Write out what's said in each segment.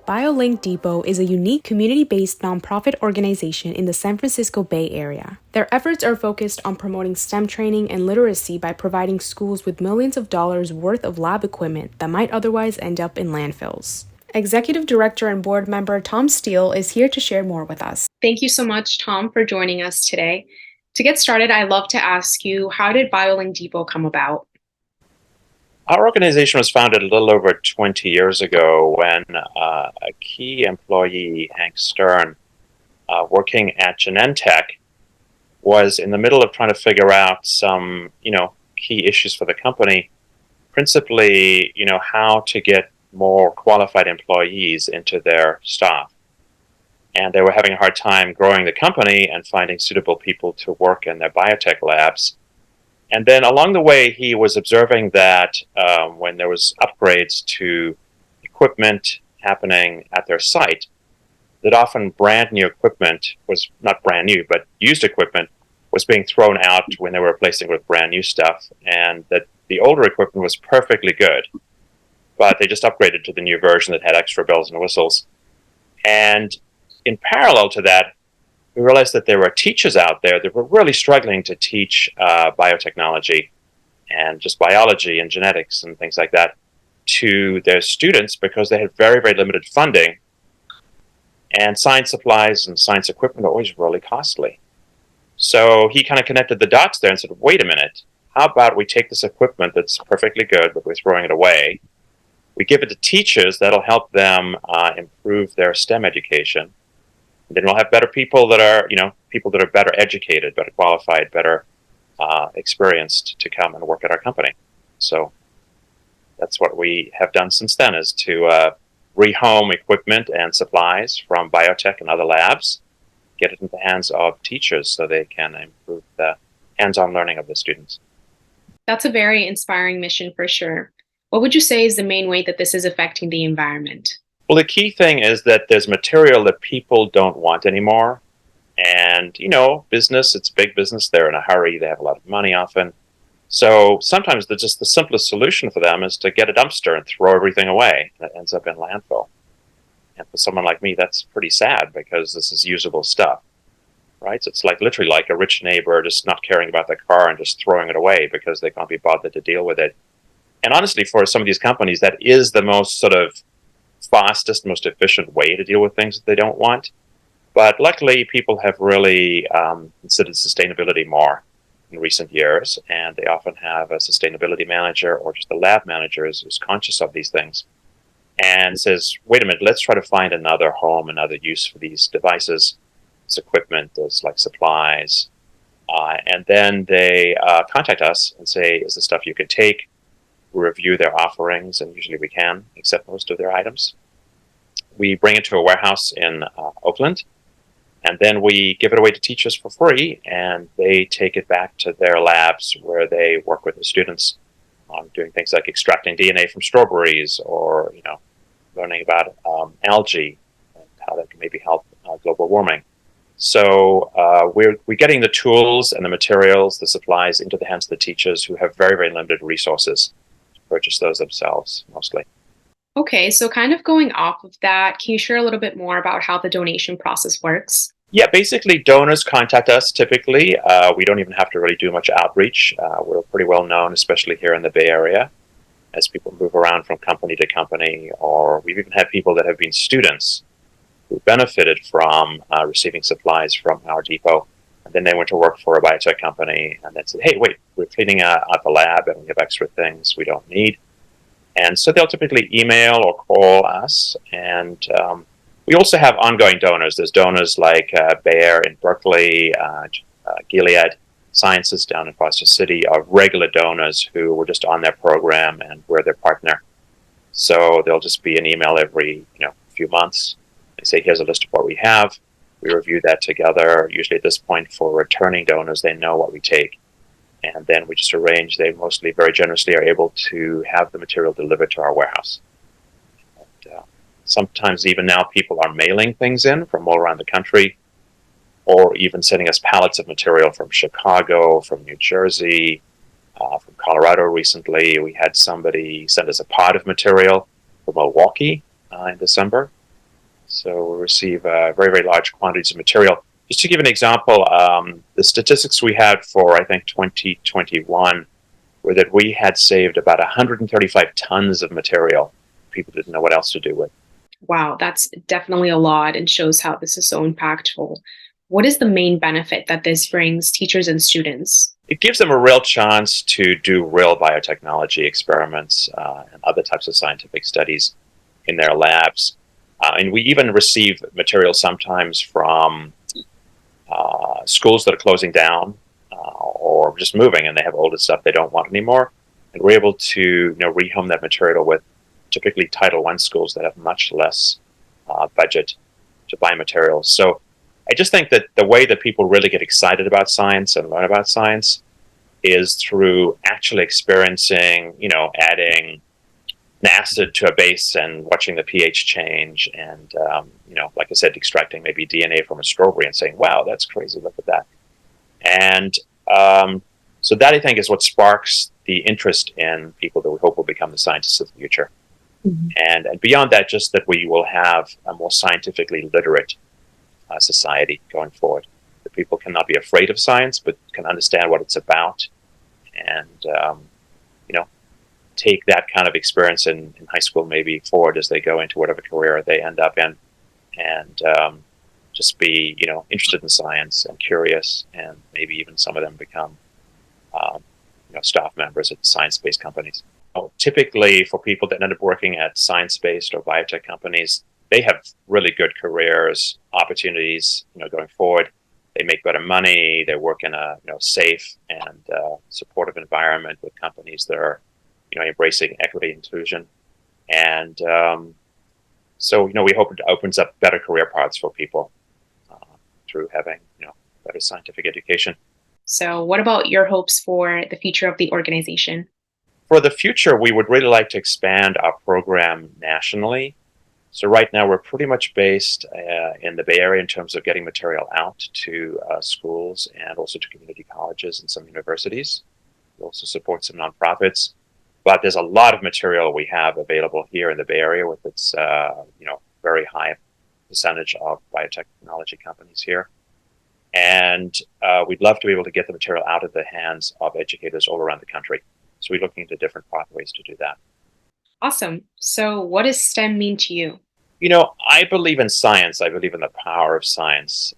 BioLink Depot is a unique community-based nonprofit organization in the San Francisco Bay Area. Their efforts are focused on promoting STEM training and literacy by providing schools with millions of dollars worth of lab equipment that might otherwise end up in landfills. Executive Director and Board Member Tom Steele is here to share more with us. Thank you so much, Tom, for joining us today. To get started, I'd love to ask you, how did BioLink Depot come about? Our organization was founded a little over 20 years ago when a key employee, Hank Stern, working at Genentech, was in the middle of trying to figure out some, key issues for the company, principally, how to get more qualified employees into their staff. And they were having a hard time growing the company and finding suitable people to work in their biotech labs. And then along the way, he was observing that when there was upgrades to equipment happening at their site, that often brand new equipment was not brand new, but used equipment was being thrown out when they were replacing with brand new stuff, and that the older equipment was perfectly good, but they just upgraded to the new version that had extra bells and whistles. And in parallel to that, we realized that there were teachers out there that were really struggling to teach biotechnology and just biology and genetics and things like that to their students because they had very, very limited funding. And science supplies and science equipment are always really costly. So he kind of connected the dots there and said, wait a minute, how about we take this equipment that's perfectly good, but we're throwing it away. We give it to teachers that'll help them improve their STEM education. Then we'll have better people that are, people that are better educated, better qualified, better experienced to come and work at our company. So that's what we have done since then, is to rehome equipment and supplies from biotech and other labs, get it in the hands of teachers so they can improve the hands-on learning of the students. That's a very inspiring mission for sure. What would you say is the main way that this is affecting the environment? Well, the key thing is that there's material that people don't want anymore. And, business, it's big business. They're in a hurry. They have a lot of money often. So sometimes the simplest solution for them is to get a dumpster and throw everything away. That ends up in landfill. And for someone like me, that's pretty sad because this is usable stuff, right? So it's literally like a rich neighbor just not caring about their car and just throwing it away because they can't be bothered to deal with it. And honestly, for some of these companies, that is the most sort of fastest, most efficient way to deal with things that they don't want. But luckily, people have really considered sustainability more in recent years, and they often have a sustainability manager or just a lab manager who's conscious of these things and says, wait a minute, let's try to find another home, another use for these devices, this equipment, this like supplies. And then they contact us and say, is this stuff you could take? We review their offerings, and usually we can accept most of their items. We bring it to a warehouse in Oakland, and then we give it away to teachers for free, and they take it back to their labs where they work with the students on doing things like extracting DNA from strawberries or, learning about algae and how that can maybe help global warming. So we're getting the tools and the materials, the supplies into the hands of the teachers who have very, very limited resources. Purchase those themselves mostly. Okay, so kind of going off of that, can you share a little bit more about how the donation process works? Yeah, basically donors contact us typically. We don't even have to really do much outreach. We're pretty well known, especially here in the Bay Area, as people move around from company to company, or we've even had people that have been students who benefited from receiving supplies from our depot. And then they went to work for a biotech company and then said, hey, wait, we're cleaning out the lab and we have extra things we don't need. And so they'll typically email or call us. And we also have ongoing donors. There's donors like Bayer in Berkeley, Gilead Sciences down in Foster City are regular donors who were just on their program and we're their partner. So there'll just be an email every few months. They say, here's a list of what we have. We review that together. Usually at this point for returning donors, they know what we take. And then we just arrange, they mostly very generously are able to have the material delivered to our warehouse. And, sometimes even now people are mailing things in from all around the country or even sending us pallets of material from Chicago, from New Jersey, from Colorado recently. We had somebody send us a pod of material from Milwaukee in December. So we receive very, very large quantities of material. Just to give an example, the statistics we had for, I think, 2021 were that we had saved about 135 tons of material. People didn't know what else to do with. Wow, that's definitely a lot and shows how this is so impactful. What is the main benefit that this brings teachers and students? It gives them a real chance to do real biotechnology experiments and other types of scientific studies in their labs. And we even receive material sometimes from schools that are closing down or just moving, and they have older stuff they don't want anymore. And we're able to rehome that material with typically Title I schools that have much less budget to buy materials. So I just think that the way that people really get excited about science and learn about science is through actually experiencing, adding an acid to a base and watching the pH change, and like I said, extracting maybe DNA from a strawberry and saying, "Wow, that's crazy! Look at that!" And so that, I think, is what sparks the interest in people that we hope will become the scientists of the future. Mhm. And beyond that, just that we will have a more scientifically literate society going forward. That people cannot be afraid of science, but can understand what it's about, and you know, take that kind of experience in high school maybe forward as they go into whatever career they end up in, and just be interested in science and curious, and maybe even some of them become um, staff members at science-based companies. Typically, for people that end up working at science-based or biotech companies, they have really good careers, opportunities, going forward. They make better money. They work in a safe and supportive environment with companies that are, embracing equity and inclusion. And so, we hope it opens up better career paths for people uh, through having, better scientific education. So, what about your hopes for the future of the organization? For the future, we would really like to expand our program nationally. So right now, we're pretty much based in the Bay Area in terms of getting material out to schools and also to community colleges and some universities. We also support some nonprofits. But there's a lot of material we have available here in the Bay Area with its very high percentage of biotechnology companies here. And we'd love to be able to get the material out of the hands of educators all around the country. So we're looking into different pathways to do that. Awesome. So, what does STEM mean to you? I believe in science. I believe in the power of science.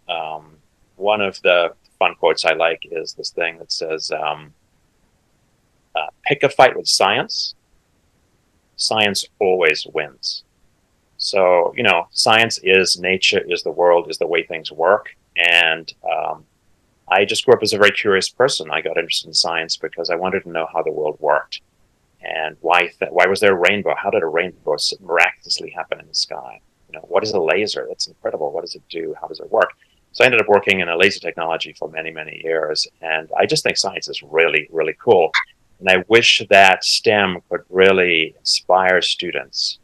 One of the fun quotes I like is this thing that says, pick a fight with science. Science always wins. So, science is nature, is the world, is the way things work. And I just grew up as a very curious person. I got interested in science because I wanted to know how the world worked. And why was there a rainbow? How did a rainbow miraculously happen in the sky? What is a laser? That's incredible. What does it do? How does it work? So I ended up working in a laser technology for many, many years. And I just think science is really, really cool. And I wish that STEM could really inspire students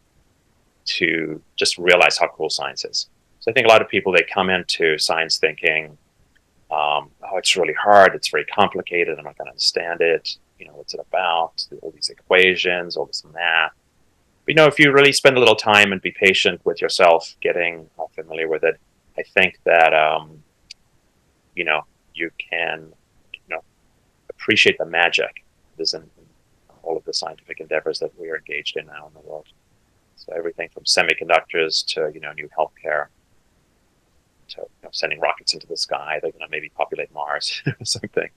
to just realize how cool science is. So I think a lot of people, they come into science thinking, oh, it's really hard. It's very complicated. I'm not going to understand it. What's it about? All these equations, all this math. But, if you really spend a little time and be patient with yourself, getting familiar with it, I think that, you can, appreciate the magic that is in all of the scientific endeavors that we are engaged in now in the world. So everything from semiconductors to, new healthcare to sending rockets into the sky. They're going to maybe populate Mars or something.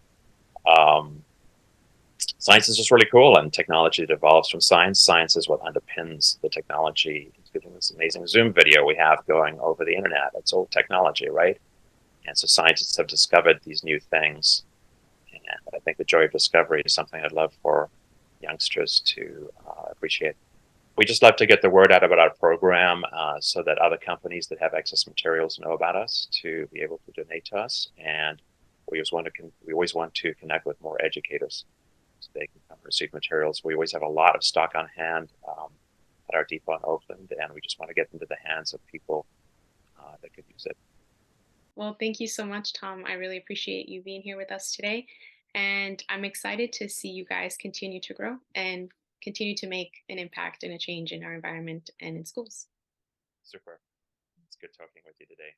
Um, Science is just really cool, and technology evolves from science. Science is what underpins the technology, including this amazing Zoom video we have going over the internet. It's all technology, right? And so scientists have discovered these new things. And I think the joy of discovery is something I'd love for youngsters to appreciate. We just love to get the word out about our program so that other companies that have excess materials know about us to be able to donate to us. And we always want to connect with more educators so they can come receive materials. We always have a lot of stock on hand at our depot in Oakland, and we just want to get them to the hands of people that could use it. Well, thank you so much, Tom. I really appreciate you being here with us today. And I'm excited to see you guys continue to grow and continue to make an impact and a change in our environment and in schools. Super. It's good talking with you today.